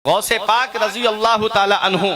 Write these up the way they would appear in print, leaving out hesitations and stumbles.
गौसे पाक रजी अल्लाह ताला अन्हु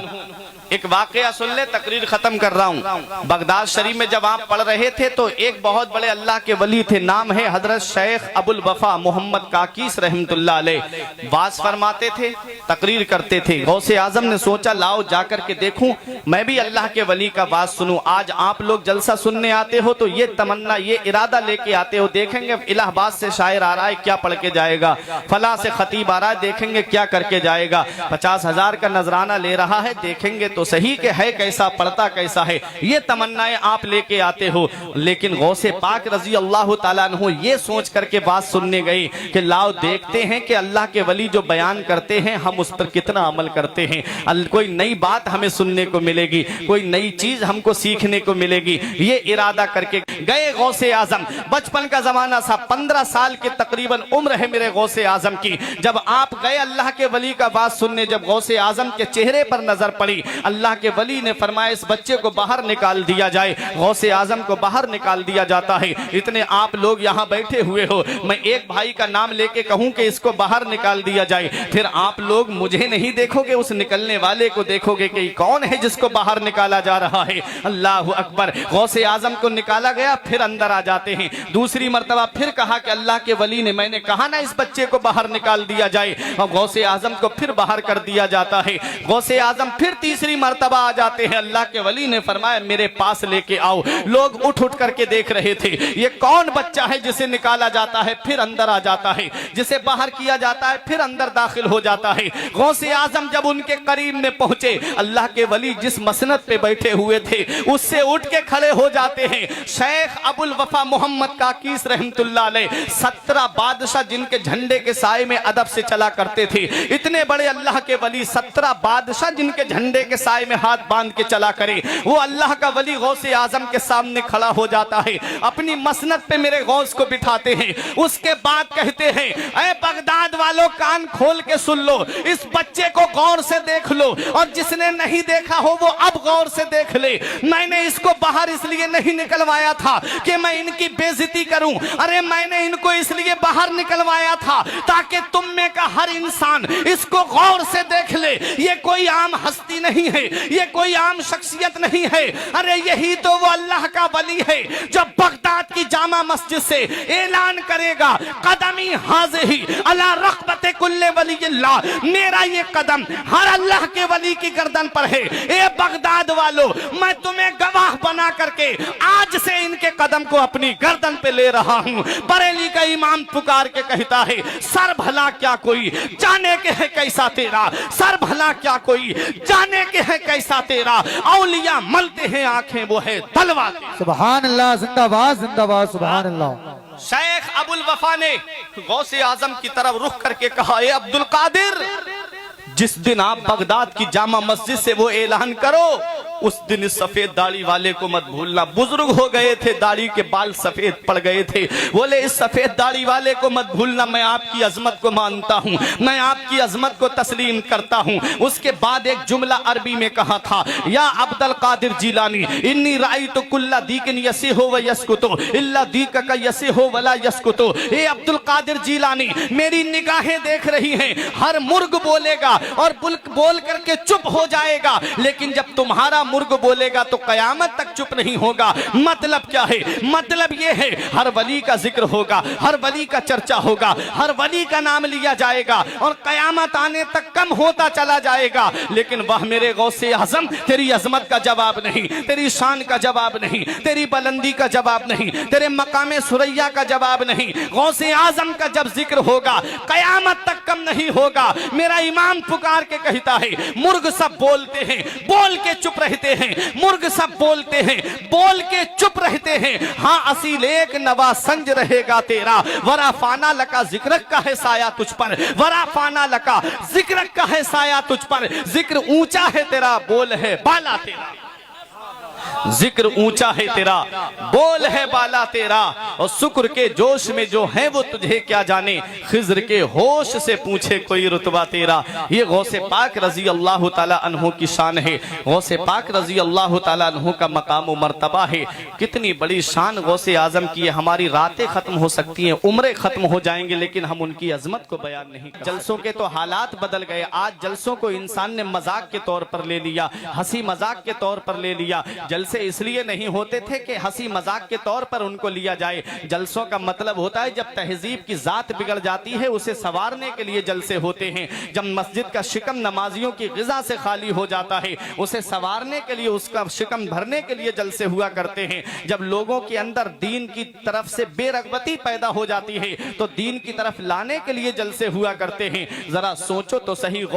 एक वाकया सुन ले, तकरीर खत्म कर रहा हूँ। बगदाद शरीफ में जब आप पढ़ रहे थे तो एक बहुत बड़े अल्लाह के वली थे, नाम है हजरत शेख अबुल वफा मोहम्मद काकीस रहमतुल्लाह अलैह। वाज फरमाते थे, तकरीर करते थे। गौसे आजम ने सोचा लाओ जाकर के देखूं, मैं भी अल्लाह के वली का वाज सुनूं। आज आप लोग जलसा सुनने आते हो तो ये तमन्ना, ये इरादा लेके आते हो, देखेंगे इलाहाबाद से शायर आ रहा है क्या पढ़ के जाएगा, फला से खतीब आ रहा है देखेंगे क्या करके जाएगा, 50,000 का नजराना ले रहा है देखेंगे तो सही के है कैसा, पढ़ता कैसा है, ये तमन्नाएं आप लेके आते हो। लेकिन गौसे पाक रजी अल्लाह ताला अन्हु ये सोच करके बात सुनने गई कि लाओ देखते हैं कि अल्लाह के वली जो बयान करते हैं हम उस पर कितना अमल करते हैं, कोई नई बात हमें सुनने को मिलेगी, कोई नई चीज हमको सीखने को मिलेगी। ये इरादा करके गए गौसे आजम। बचपन का जमाना था, 15 साल की तकरीबन उम्र है मेरे गौसे आजम की। जब आप गए अल्लाह के वली का बात सुनने, जब गौसे आजम के चेहरे पर नजर पड़ी, अल्लाह के वली ने फरमाया इस बच्चे को बाहर निकाल दिया जाए। गौसे आजम को बाहर निकाल दिया जाता है। इतने आप लोग यहाँ बैठे हुए हो, मैं एक भाई का नाम लेके कहूँ कि इसको बाहर निकाल दिया जाए, फिर आप लोग मुझे नहीं देखोगे, उस निकलने वाले को देखोगे कि कौन है जिसको बाहर निकाला जा रहा है। अल्लाह अकबर। गौसे आजम को निकाला गया, फिर अंदर आ जाते हैं। दूसरी मर्तबा फिर कहा कि अल्लाह के वली ने, मैंने कहा ना इस बच्चे को बाहर निकाल दिया जाए, और गौसे आजम को फिर बाहर कर दिया जाता है। गौसे आजम फिर तीसरी मर्तबा आ जाते हैं, अल्लाह के वली ने फरमाया मेरे पास लेके आओ। लोग उठ उठ करके देख रहे थे ये कौन बच्चा है जिसे निकाला जाता है फिर अंदर आ जाता है, जिसे बाहर किया जाता है फिर अंदर दाखिल हो जाता है। गौसे आजम जब उनके करीब में पहुंचे, अल्लाह के वली जिस मसनद पे बैठे हुए थे उससे उठ के खड़े हो जाते हैं। शेख अबुल वफा मोहम्मद काकीस रहमतुल्लाह अलैह, 17 बादशाह जिनके झंडे के साए में अदब से चला करते थे, इतने बड़े अल्लाह के वली, 17 बादशाह जिनके झंडे के साए में हाथ बांध के चला करे, वो अल्लाह का वली गौसे आजम के सामने खड़ा हो जाता है। अपनी मसनद पे मेरे गौस को बिठाते हैं। उसके बाद कहते हैं ऐ बगदाद वालों कान खोल के सुन लो, इस बच्चे को गौर से देख लो, और जिसने नहीं देखा हो वो अब गौर से देख ले। मैंने इसको बाहर इसलिए नहीं निकलवाया था कि मैं इनकी बेइज्जती करूं, अरे मैंने इनको इसलिए बाहर निकलवाया था ताकि तुम में का हर इंसान इसको गौर से देख ले। ये कोई आम हस्ती नहीं है, ये कोई आम शख्सियत नहीं है, अरे यही तो वो अल्लाह का वली है जो बगदाद की जामा मस्जिद से ऐलान करेगा कदमी हाज़िही अला रग़बते कुल्ले वलील्लाह, मेरा ये कदम हर अल्लाह के वली की गर्दन पर है। ए बगदाद वालों, मैं तुम्हें गवाह बना करके आज से इनके कदम को अपनी गर्दन पे ले रहा हूं। बरेली का इमाम पुकार के कहता है सर भला क्या कोई जाने के है कैसा तेरा, सर भला क्या कोई जाने के है कैसा तेरा, औलिया मलते हैं आंखें वो है तलवा। सुभान अल्लाह, जिंदाबाद जिंदाबाद, सुभान अल्लाह। शेख अबुल वफा ने गौसे आजम की तरफ रुख करके कहा, ए अब्दुल कादिर, जिस दिन आप बगदाद की जामा मस्जिद से वो ऐलान करो, उस दिन इस सफेद दाढ़ी वाले को मत भूलना। बुजुर्ग हो गए थे, दाढ़ी के बाल सफेद पड़ गए थे, बोले इस सफेद दाढ़ी वाले को मत भूलना, मैं आपकी अजमत को मानता हूँ, मैं आपकी अजमत को तस्लीम करता हूँ। उसके बाद एक जुमला अरबी में कहा था, या अब्दुल कादिर जिलानी इन्नी राइतु कुल्ला दीकिन यसिहो व यस्कुतु इल्ला दीकका यसिहो वला यस्कुतु। ए अब्दुल कादिर जिलानी, मेरी निगाहें देख रही हैं, हर मुर्ग बोलेगा और बोल करके चुप हो जाएगा, लेकिन जब तुम्हारा मुर्ग बोलेगा तो कयामत तक चुप नहीं होगा। मतलब क्या है? मतलब ये है हर वली का जिक्र होगा, हर वली का चर्चा होगा, हर वली का नाम लिया जाएगा, और कयामत आने तक कम होता चला जाएगा। लेकिन वह मेरे गौसे आजम, तेरी अजमत का जवाब नहीं, तेरी शान का जवाब नहीं, तेरी बुलंदी का जवाब नहीं, तेरे मकामे सुरैया का जवाब नहीं। गौसे आजम का जब जिक्र होगा कयामत तक कम नहीं होगा। मेरा इमाम पुकार के कहता है मुर्ग सब बोलते हैं, बोल के चुप रहते हैं, मुर्ग सब बोलते हैं, बोल के चुप रहते हैं। हाँ असील एक नवा संज रहेगा तेरा, वरा फाना लका जिक्र का है साया तुझ पर, वरा फाना लका जिक्र का है साया तुझ पर, जिक्र ऊंचा है तेरा, बोल है बाला तेरा। जिक्र ऊंचा है तेरा, बोल है बाला तेरा, और शुक्र के जोश में जो है वो तुझे क्या जाने, खिज्र के होश से पूछे कोई रुतबा तेरा। ये गौसे पाक रजी अल्लाह ताला अन्हु की शान है, गौसे पाक रजी अल्लाह ताला अन्हु का मकाम व मर्तबा है। कितनी बड़ी शान गौसे आजम की है। हमारी रातें खत्म हो सकती हैं, उम्रें खत्म हो जाएंगे, लेकिन हम उनकी अजमत को बयान नहीं कर। जलसों के तो हालात बदल गए। आज जलसों को इंसान ने मजाक के तौर पर ले लिया, हंसी मजाक के तौर पर ले लिया। जलसे इसलिए नहीं होते थे कि हंसी मजाक के तौर पर उनको लिया जाए। जलसों का मतलब होता है जब तहजीब की जात बिगड़ जाती है, उसे संवारने के लिए जलसे होते हैं। जब मस्जिद का शिकम नमाजियों की गिजा से खाली हो जाता है, उसे संवारने के लिए, उसका शिकम भरने के लिए जलसे हुआ करते हैं। जब लोगों के अंदर दीन की तरफ से बेरगबती पैदा हो जाती है, तो दीन की तरफ लाने के लिए जलसे हुआ करते हैं। जरा सोचो तो सही।